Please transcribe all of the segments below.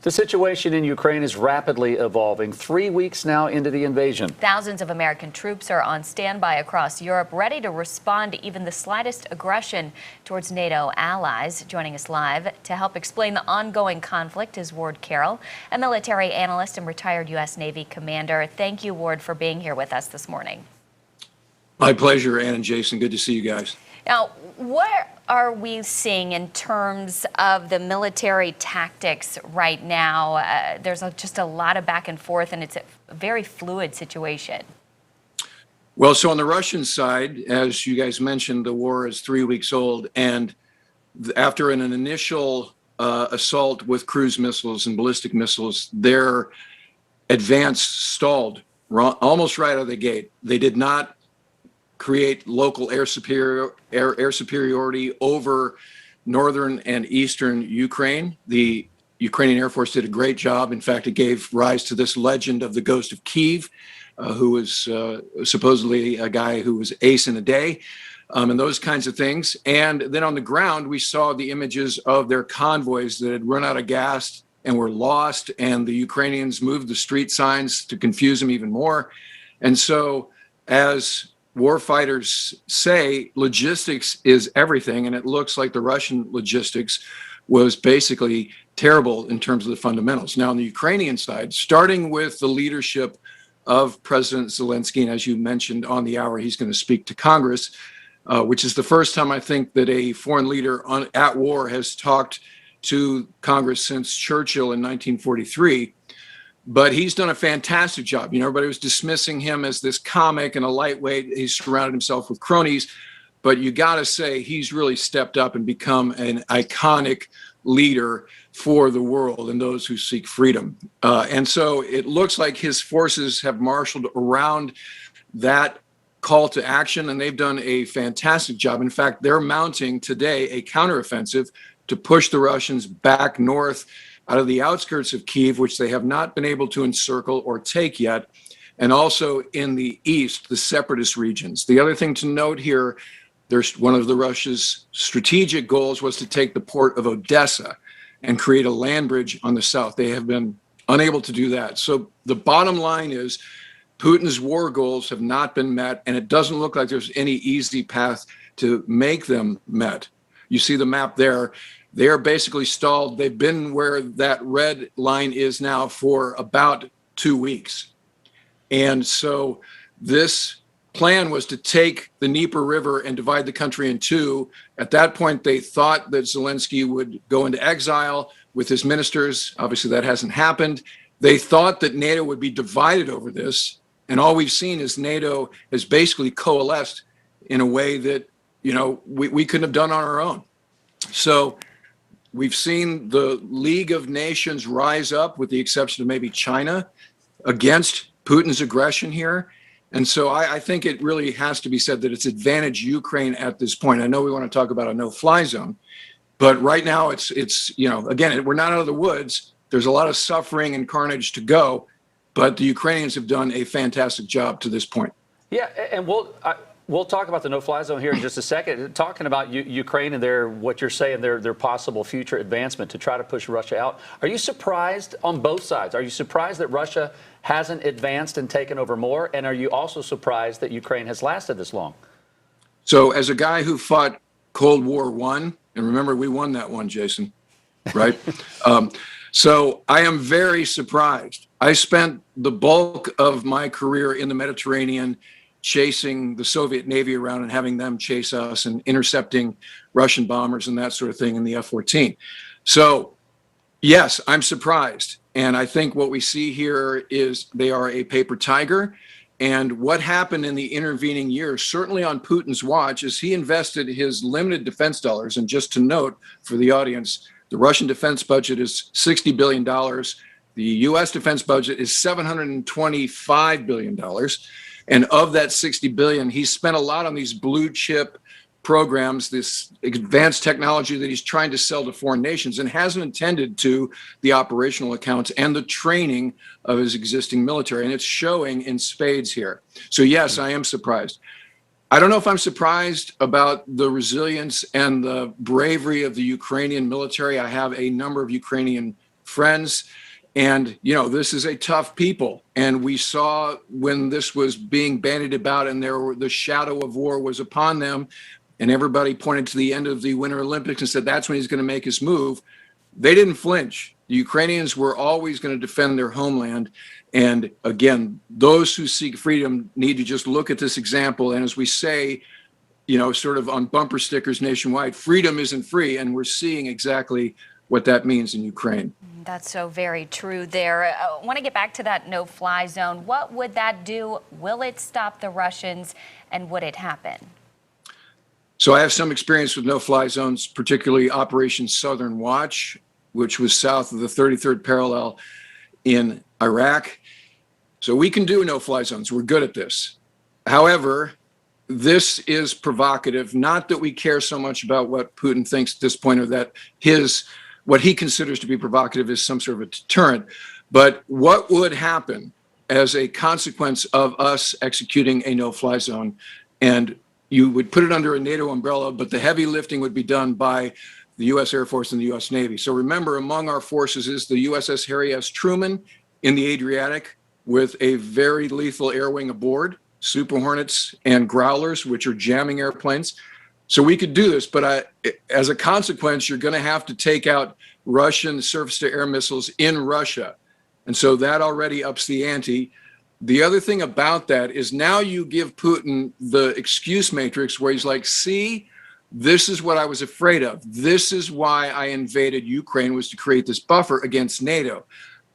The situation in Ukraine is rapidly evolving, 3 weeks now into the invasion. Thousands of American troops are on standby across Europe, ready to respond to even the slightest aggression towards NATO allies. Joining us live to help explain the ongoing conflict is Ward Carroll, a military analyst and retired U.S. Navy commander. Thank you, Ward, for being here with us this morning. My pleasure, Ann and Jason. Good to see you guys. Now, what are we seeing in terms of the military tactics right now? There's just a lot of back and forth, and it's a very fluid situation. Well, so on the Russian side, as you guys mentioned, the war is 3 weeks old. And after an initial assault with cruise missiles and ballistic missiles, their advance stalled almost right out of the gate. They did not create local air superiority over northern and eastern Ukraine. The Ukrainian Air Force did a great job. In fact, it gave rise to this legend of the Ghost of Kyiv, who was supposedly a guy who was ace in a day, and those kinds of things. And then on the ground, we saw the images of their convoys that had run out of gas and were lost, and the Ukrainians moved the street signs to confuse them even more. And so, as warfighters say, logistics is everything, and it looks like the Russian logistics was basically terrible in terms of the fundamentals. Now, on the Ukrainian side, starting with the leadership of President Zelensky, and as you mentioned on the hour, he's going to speak to Congress, which is the first time I think that a foreign leader at war has talked to Congress since Churchill in 1943. But he's done a fantastic job. You know, everybody was dismissing him as this comic and a lightweight. He's surrounded himself with cronies. But you got to say he's really stepped up and become an iconic leader for the world and those who seek freedom. And so it looks like his forces have marshaled around that call to action, and they've done a fantastic job. In fact, they're mounting today a counteroffensive to push the Russians back north out of the outskirts of Kyiv, which they have not been able to encircle or take yet, and also in the east, the separatist regions. The other thing to note here, there's one of the Russia's strategic goals was to take the port of Odessa and create a land bridge on the south. They have been unable to do that. So the bottom line is Putin's war goals have not been met, and it doesn't look like there's any easy path to make them met. You see the map there. They are basically stalled. They've been where that red line is now for about 2 weeks. And so this plan was to take the Dnieper River and divide the country in two. At that point, they thought that Zelensky would go into exile with his ministers. Obviously, that hasn't happened. They thought that NATO would be divided over this. And all we've seen is NATO has basically coalesced in a way that, you know, we couldn't have done on our own. So we've seen the League of Nations rise up, with the exception of maybe China, against Putin's aggression here. And so I think it really has to be said that it's advantaged Ukraine at this point. I know we want to talk about a no-fly zone, but right now it's you know, again, we're not out of the woods. There's a lot of suffering and carnage to go, but the Ukrainians have done a fantastic job to this point. Yeah, and we'll talk about the no-fly zone here in just a second. Talking about Ukraine and what you're saying, their possible future advancement to try to push Russia out. Are you surprised on both sides? Are you surprised that Russia hasn't advanced and taken over more? And are you also surprised that Ukraine has lasted this long? So as a guy who fought Cold War I, and remember, we won that one, Jason, right? So I am very surprised. I spent the bulk of my career in the Mediterranean chasing the Soviet Navy around and having them chase us and intercepting Russian bombers and that sort of thing in the F-14. So, yes, I'm surprised. And I think what we see here is they are a paper tiger. And what happened in the intervening years, certainly on Putin's watch, is he invested his limited defense dollars. And just to note for the audience, the Russian defense budget is $60 billion. The U.S. defense budget is $725 billion. And of that 60 billion, he spent a lot on these blue chip programs, this advanced technology that he's trying to sell to foreign nations, and hasn't attended to the operational accounts and the training of his existing military. And it's showing in spades here. So yes, I am surprised. I don't know if I'm surprised about the resilience and the bravery of the Ukrainian military. I have a number of Ukrainian friends. And, this is a tough people. And we saw when this was being bandied about and the shadow of war was upon them, and everybody pointed to the end of the Winter Olympics and said, that's when he's going to make his move. They didn't flinch. The Ukrainians were always going to defend their homeland. And again, those who seek freedom need to just look at this example. And as we say, sort of on bumper stickers nationwide, freedom isn't free. And we're seeing exactly what that means in Ukraine. That's so very true there. I want to get back to that no-fly zone. What would that do? Will it stop the Russians, and would it happen? So I have some experience with no-fly zones, particularly Operation Southern Watch, which was south of the 33rd parallel in Iraq. So we can do no-fly zones. We're good at this. However, this is provocative. Not that we care so much about what Putin thinks at this point, or that what he considers to be provocative is some sort of a deterrent. But what would happen as a consequence of us executing a no-fly zone? And you would put it under a NATO umbrella, but the heavy lifting would be done by the U.S. Air Force and the U.S. Navy. So remember, among our forces is the USS Harry S. Truman in the Adriatic with a very lethal air wing aboard, Super Hornets and Growlers, which are jamming airplanes. So we could do this, but as a consequence, you're going to have to take out Russian surface-to-air missiles in Russia. And so that already ups the ante. The other thing about that is now you give Putin the excuse matrix where he's like, see, this is what I was afraid of. This is why I invaded Ukraine, was to create this buffer against NATO.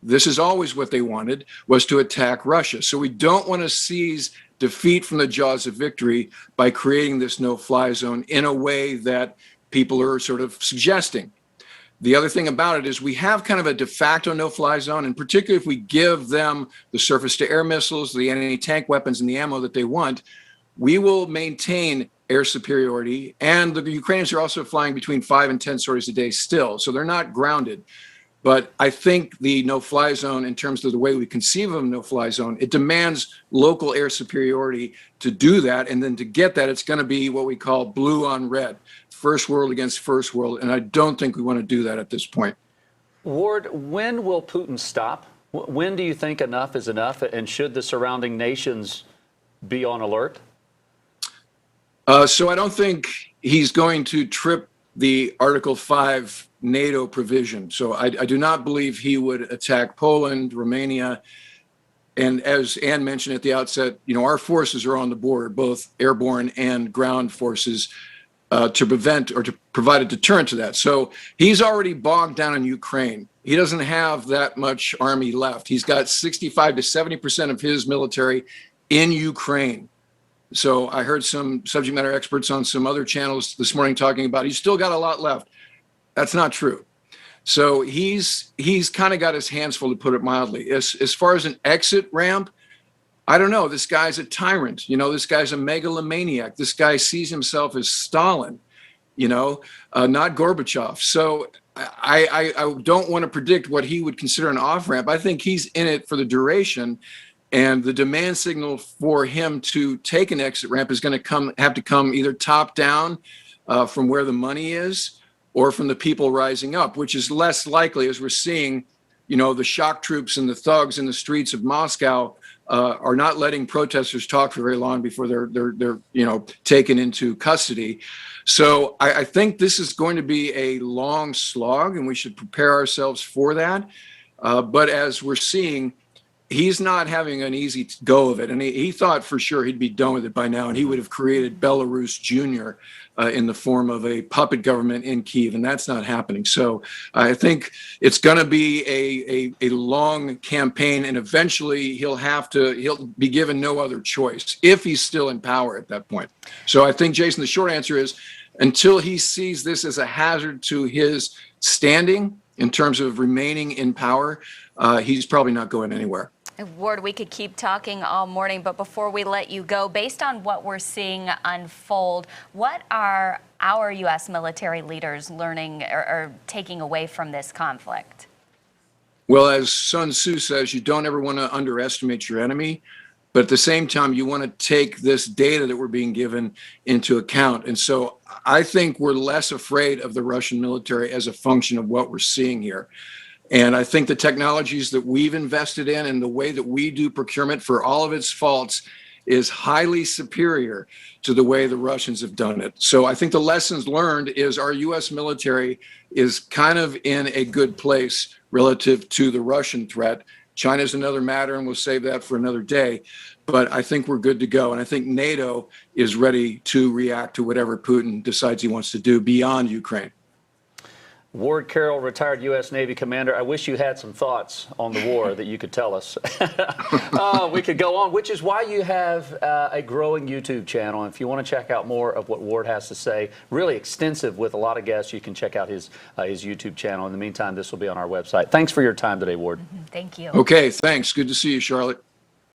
This is always what they wanted, was to attack Russia. So we don't want to seize defeat from the jaws of victory by creating this no-fly zone in a way that people are sort of suggesting. The other thing about it is we have kind of a de facto no-fly zone, and particularly if we give them the surface-to-air missiles, the anti-tank weapons, and the ammo that they want, we will maintain air superiority. And the Ukrainians are also flying between 5 and 10 sorties a day still, so they're not grounded. But I think the no-fly zone, in terms of the way we conceive of a no-fly zone, it demands local air superiority to do that. And then to get that, it's going to be what we call blue on red, first world against first world. And I don't think we want to do that at this point. Ward, when will Putin stop? When do you think enough is enough? And should the surrounding nations be on alert? So I don't think he's going to trip the Article 5 NATO provision. So I do not believe he would attack Poland, Romania. And as Ann mentioned at the outset, our forces are on the border, both airborne and ground forces, to prevent or to provide a deterrent to that. So he's already bogged down in Ukraine. He doesn't have that much army left. He's got 65 to 70% of his military in Ukraine. So I heard some subject matter experts on some other channels this morning talking about he's still got a lot left. That's not true. So he's kind of got his hands full, to put it mildly. As far as an exit ramp, I don't know. This guy's a tyrant. This guy's a megalomaniac. This guy sees himself as Stalin, not Gorbachev. So I don't want to predict what he would consider an off ramp. I think he's in it for the duration. And the demand signal for him to take an exit ramp is going to have to come either top down from where the money is, or from the people rising up, which is less likely, as we're seeing, the shock troops and the thugs in the streets of Moscow are not letting protesters talk for very long before they're taken into custody. So I think this is going to be a long slog, and we should prepare ourselves for that. But as we're seeing, he's not having an easy go of it. And he thought for sure he'd be done with it by now, and he would have created Belarus Jr. In the form of a puppet government in Kyiv, and that's not happening. So I think it's going to be a long campaign, and eventually he'll be given no other choice if he's still in power at that point. So I think, Jason, the short answer is until he sees this as a hazard to his standing in terms of remaining in power, he's probably not going anywhere. Ward, we could keep talking all morning, but before we let you go, based on what we're seeing unfold, what are our U.S. military leaders learning or taking away from this conflict? Well, as Sun Tzu says, you don't ever want to underestimate your enemy, but at the same time, you want to take this data that we're being given into account. And so I think we're less afraid of the Russian military as a function of what we're seeing here. And I think the technologies that we've invested in and the way that we do procurement, for all of its faults, is highly superior to the way the Russians have done it. So I think the lessons learned is our U.S. military is kind of in a good place relative to the Russian threat. China's another matter, and we'll save that for another day. But I think we're good to go. And I think NATO is ready to react to whatever Putin decides he wants to do beyond Ukraine. Ward Carroll, retired U.S. Navy commander. I wish you had some thoughts on the war that you could tell us. We could go on, which is why you have a growing YouTube channel. And if you want to check out more of what Ward has to say, really extensive with a lot of guests, you can check out his YouTube channel. In the meantime, this will be on our website. Thanks for your time today, Ward. Thank you. Okay, thanks. Good to see you, Charlotte.